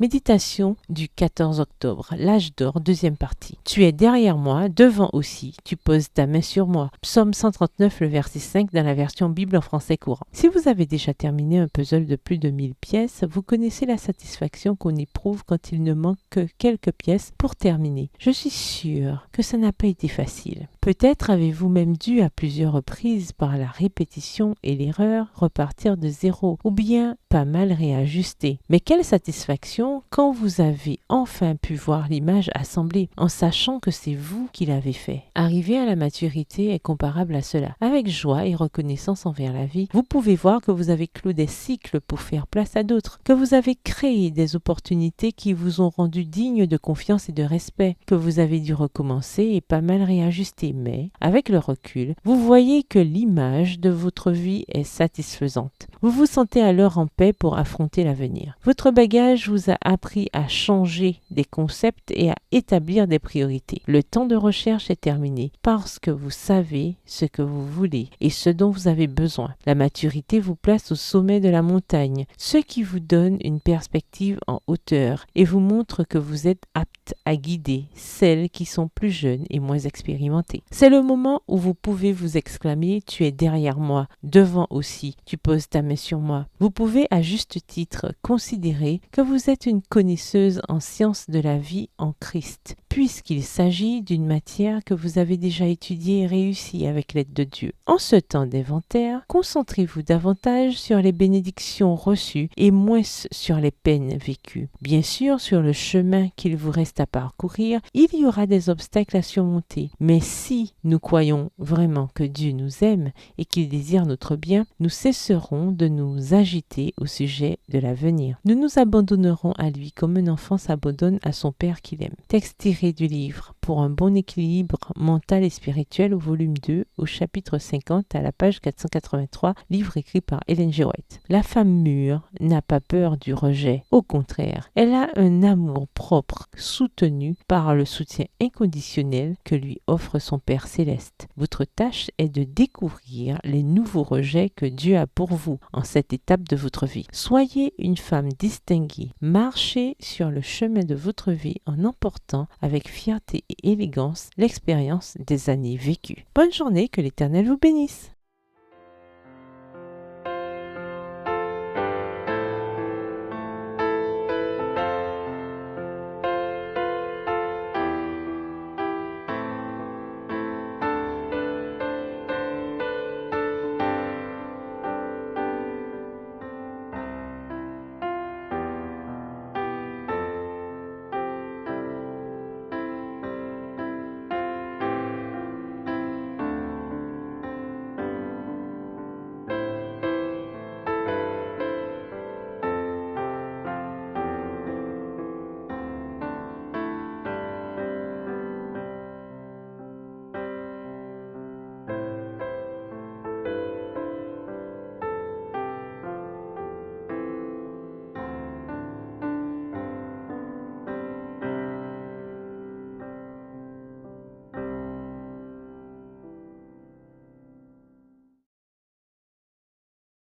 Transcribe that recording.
Méditation du 14 octobre, l'âge d'or, deuxième partie. Tu es derrière moi, devant aussi, tu poses ta main sur moi. Psaume 139, le verset 5 dans la version Bible en français courant. Si vous avez déjà terminé un puzzle de plus de 1000 pièces, vous connaissez la satisfaction qu'on éprouve quand il ne manque que quelques pièces pour terminer. Je suis sûre que ça n'a pas été facile. Peut-être avez-vous même dû à plusieurs reprises, par la répétition et l'erreur, repartir de zéro, ou bien pas mal réajuster. Mais quelle satisfaction quand vous avez enfin pu voir l'image assemblée, en sachant que c'est vous qui l'avez fait. Arriver à la maturité est comparable à cela. Avec joie et reconnaissance envers la vie, vous pouvez voir que vous avez clos des cycles pour faire place à d'autres, que vous avez créé des opportunités qui vous ont rendu dignes de confiance et de respect, que vous avez dû recommencer et pas mal réajuster. Mais, avec le recul, vous voyez que l'image de votre vie est satisfaisante. Vous vous sentez alors en paix pour affronter l'avenir. Votre bagage vous a appris à changer des concepts et à établir des priorités. Le temps de recherche est terminé parce que vous savez ce que vous voulez et ce dont vous avez besoin. La maturité vous place au sommet de la montagne, ce qui vous donne une perspective en hauteur et vous montre que vous êtes apte à guider celles qui sont plus jeunes et moins expérimentées. C'est le moment où vous pouvez vous exclamer « Tu es derrière moi, devant aussi, tu poses ta main sur moi ». Vous pouvez à juste titre considérer que vous êtes une connaisseuse en sciences de la vie en Christ, puisqu'il s'agit d'une matière que vous avez déjà étudiée et réussie avec l'aide de Dieu. En ce temps d'inventaire, concentrez-vous davantage sur les bénédictions reçues et moins sur les peines vécues. Bien sûr, sur le chemin qu'il vous reste à parcourir, il y aura des obstacles à surmonter, mais si nous croyons vraiment que Dieu nous aime et qu'il désire notre bien, nous cesserons de nous agiter au sujet de l'avenir. Nous nous abandonnerons à lui comme un enfant s'abandonne à son père qu'il aime. Texte tiré du livre Pour un bon équilibre mental et spirituel au volume 2, au chapitre 50 à la page 483, livre écrit par Ellen G. White. La femme mûre n'a pas peur du rejet. Au contraire, elle a un amour propre soutenu par le soutien inconditionnel que lui offre son Père céleste. Votre tâche est de découvrir les nouveaux rejets que Dieu a pour vous en cette étape de votre vie. Soyez une femme distinguée. Marchez sur le chemin de votre vie en emportant avec fierté et élégance l'expérience des années vécues. Bonne journée, que l'Éternel vous bénisse.